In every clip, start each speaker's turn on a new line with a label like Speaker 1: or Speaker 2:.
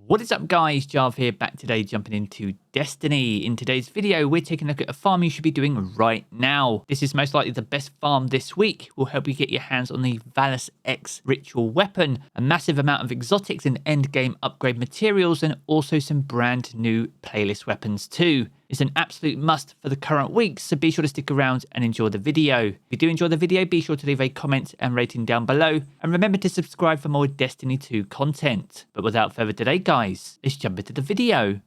Speaker 1: What is up guys, Jarv here, back today jumping into Destiny. In today's video, we're taking a look at a farm you should be doing right now. This is most likely the best farm this week. Will help you get your hands on the Veles-X ritual weapon, a massive amount of exotics and endgame upgrade materials, and also some brand new playlist weapons too. It's an absolute must for the current week, so be sure to stick around and enjoy the video. If you do enjoy the video, be sure to leave a comment and rating down below, and remember to subscribe for more Destiny 2 content. But without further delay guys, let's jump into the video.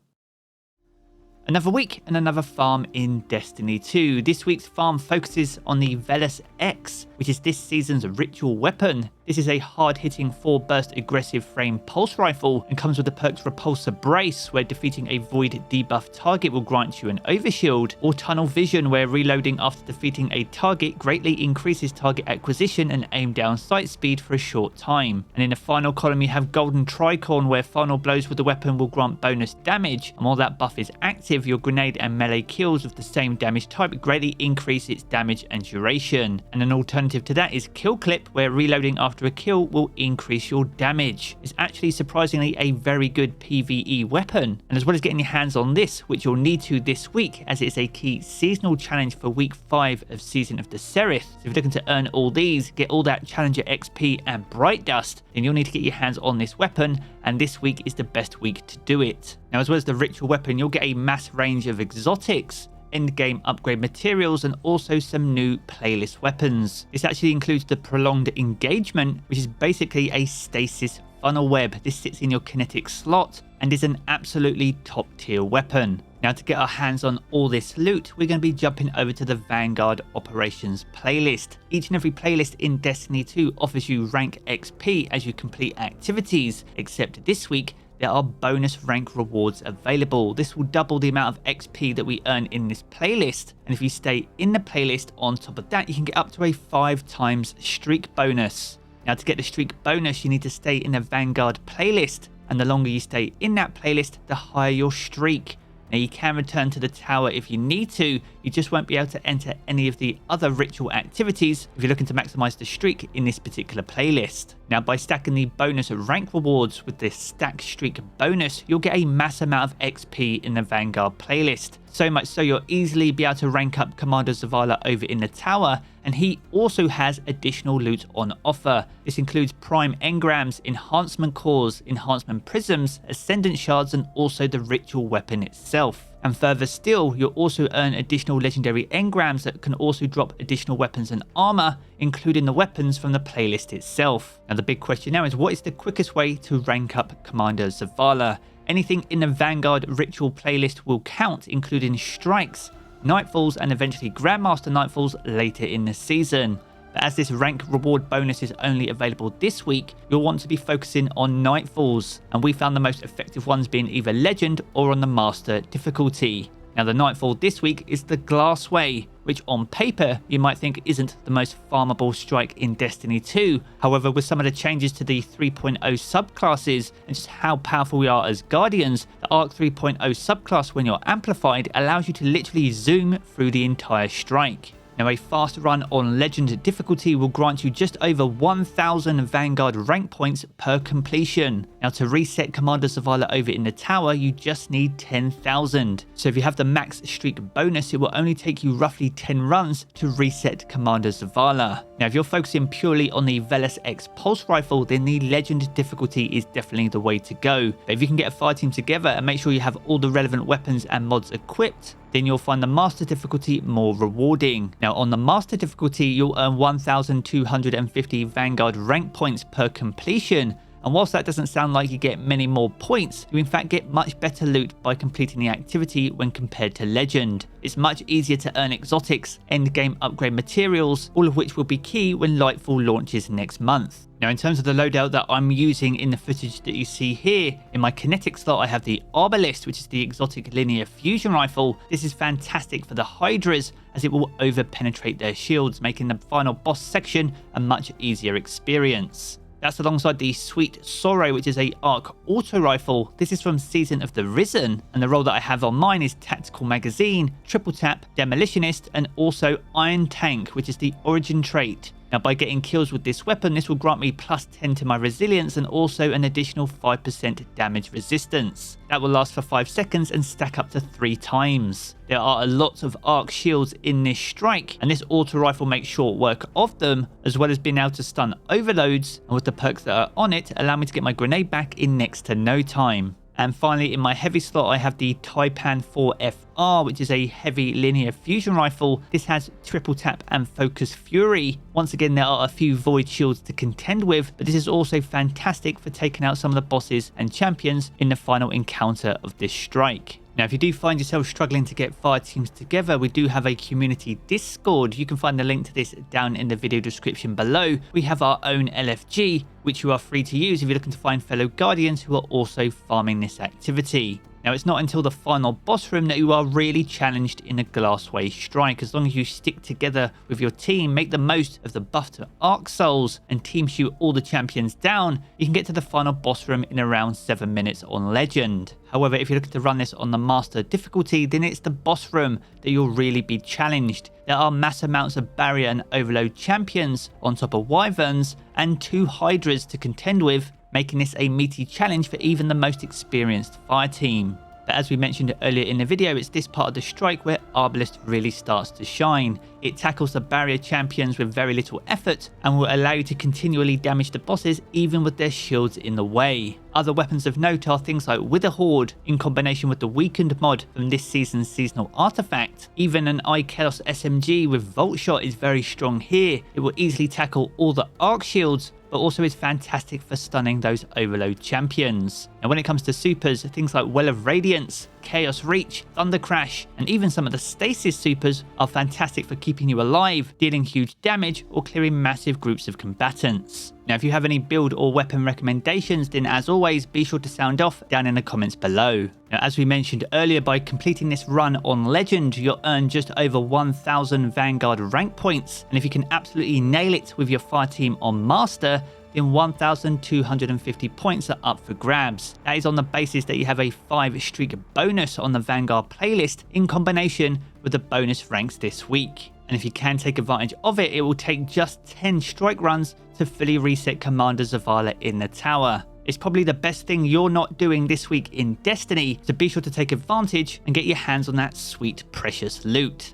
Speaker 1: Another week and another farm in Destiny 2. This week's farm focuses on the Veles-X, which is this season's ritual weapon. This is a hard-hitting 4-burst aggressive frame pulse rifle and comes with the perks Repulsor Brace, where defeating a void debuff target will grant you an overshield, or Tunnel Vision, where reloading after defeating a target greatly increases target acquisition and aim down sight speed for a short time. And in the final column you have Golden Tricorn, where final blows with the weapon will grant bonus damage, and while that buff is active, your grenade and melee kills of the same damage type greatly increase its damage and duration. And an alternative to that is Kill Clip, where reloading after a kill will increase your damage. It's actually surprisingly a very good PvE weapon, and as well as getting your hands on this, which you'll need to this week as it's a key seasonal challenge for week 5 of Season of the Seraph. So if you're looking to earn all these, get all that Challenger XP and Bright Dust, then you'll need to get your hands on this weapon, and this week is the best week to do it. Now, as well as the ritual weapon, you'll get a mass range of exotics, endgame upgrade materials, and also some new playlist weapons. This actually includes the Prolonged Engagement, which is basically a stasis funnel web. This sits in your kinetic slot and is an absolutely top tier weapon. Now, to get our hands on all this loot, we're going to be jumping over to the Vanguard Operations playlist. Each and every playlist in Destiny 2 offers you rank XP as you complete activities, except this week there are bonus rank rewards available. This will double the amount of XP that we earn in this playlist, and if you stay in the playlist, on top of that you can get up to a 5 times streak bonus. Now, to get the streak bonus you need to stay in the Vanguard playlist, and the longer you stay in that playlist, the higher your streak. Now, you can return to the tower if you need to, you just won't be able to enter any of the other ritual activities if you're looking to maximize the streak in this particular playlist. Now, by stacking the bonus rank rewards with this stack streak bonus, you'll get a mass amount of XP in the Vanguard playlist. So much so you'll easily be able to rank up Commander Zavala over in the tower, and he also has additional loot on offer. This includes Prime Engrams, Enhancement Cores, Enhancement Prisms, Ascendant Shards, and also the ritual weapon itself. And further still, you'll also earn additional legendary engrams that can also drop additional weapons and armor, including the weapons from the playlist itself. Now, the big question now is, what is the quickest way to rank up Commander Zavala? Anything in the Vanguard ritual playlist will count, including strikes, nightfalls, and eventually Grandmaster nightfalls later in the season. But as this rank reward bonus is only available this week, you'll want to be focusing on nightfalls, and we found the most effective ones being either legend or on the master difficulty. Now, the nightfall this week is the Glassway, which on paper you might think isn't the most farmable strike in Destiny 2. However, with some of the changes to the 3.0 subclasses and just how powerful we are as Guardians, the Arc 3.0 subclass, when you're amplified, allows you to literally zoom through the entire strike. Now, a fast run on Legend difficulty will grant you just over 1,000 Vanguard rank points per completion. Now, to reset Commander Zavala over in the tower, you just need 10,000. So if you have the max streak bonus, it will only take you roughly 10 runs to reset Commander Zavala. Now, if you're focusing purely on the Veles-X pulse rifle, then the Legend difficulty is definitely the way to go. But if you can get a fire team together and make sure you have all the relevant weapons and mods equipped, then you'll find the master difficulty more rewarding. Now, on the master difficulty, you'll earn 1,250 Vanguard rank points per completion. And whilst that doesn't sound like you get many more points, you in fact get much better loot by completing the activity when compared to Legend. It's much easier to earn exotics, endgame upgrade materials, all of which will be key when Lightfall launches next month. Now, in terms of the loadout that I'm using in the footage that you see here, in my kinetic slot I have the Arbalist, which is the exotic linear fusion rifle. This is fantastic for the Hydras, as it will over penetrate their shields, making the final boss section a much easier experience. That's alongside the Sweet Sorrow, which is a Arc auto rifle. This is from Season of the Risen, and the role that I have on mine is Tactical Magazine, Triple Tap, Demolitionist, and also Iron Tank, which is the Origin trait. Now by getting kills with this weapon, this will grant me plus 10 to my resilience and also an additional 5% damage resistance. That will last for 5 seconds and stack up to 3 times. There are a lot of arc shields in this strike, and this auto rifle makes short work of them, as well as being able to stun overloads, and with the perks that are on it, allow me to get my grenade back in next to no time. And finally, in my heavy slot, I have the Taipan 4FR, which is a heavy linear fusion rifle. This has triple tap and focus fury. Once again, there are a few void shields to contend with, but this is also fantastic for taking out some of the bosses and champions in the final encounter of this strike. Now, if you do find yourself struggling to get fire teams together, we do have a community Discord. You can find the link to this down in the video description below. We have our own LFG, which you are free to use if you're looking to find fellow Guardians who are also farming this activity. Now, it's not until the final boss room that you are really challenged in a Glassway strike. As long as you stick together with your team, make the most of the buff to Arc Souls, and team shoot all the champions down, you can get to the final boss room in around 7 minutes on Legend. However, if you're looking to run this on the Master difficulty, then it's the boss room that you'll really be challenged. There are mass amounts of barrier and overload champions on top of wyverns and 2 hydras to contend with, making this a meaty challenge for even the most experienced fire team. But as we mentioned earlier in the video, it's this part of the strike where Arbalest really starts to shine. It tackles the barrier champions with very little effort and will allow you to continually damage the bosses even with their shields in the way. Other weapons of note are things like Wither Horde in combination with the Weakened mod from this season's seasonal artifact. Even an iKaos SMG with Volt Shot is very strong here. It will easily tackle all the arc shields, but also is fantastic for stunning those overload champions. Now when it comes to supers, things like Well of Radiance, Chaos Reach, Thunder Crash, and even some of the Stasis supers are fantastic for keeping you alive, dealing huge damage, or clearing massive groups of combatants. Now if you have any build or weapon recommendations, then as always, be sure to sound off down in the comments below. Now as we mentioned earlier, by completing this run on Legend, you'll earn just over 1000 Vanguard rank points, and if you can absolutely nail it with your fire team on Master, then 1250 points are up for grabs. That is on the basis that you have a 5 streak bonus on the Vanguard playlist in combination with the bonus ranks this week. And if you can take advantage of it, it will take just 10 strike runs to fully reset Commander Zavala in the tower. It's probably the best thing you're not doing this week in Destiny, so be sure to take advantage and get your hands on that sweet precious loot.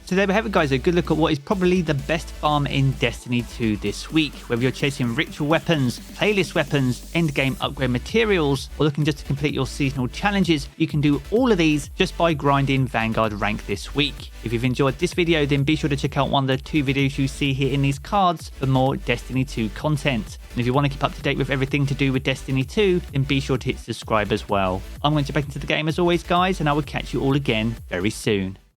Speaker 1: So there we have it guys, a good look at what is probably the best farm in Destiny 2 this week. Whether you're chasing ritual weapons, playlist weapons, endgame upgrade materials, or looking just to complete your seasonal challenges, you can do all of these just by grinding Vanguard rank this week. If you've enjoyed this video, then be sure to check out one of the 2 videos you see here in these cards for more Destiny 2 content. And if you want to keep up to date with everything to do with Destiny 2, then be sure to hit subscribe as well. I'm going to jump back into the game as always guys, and I will catch you all again very soon.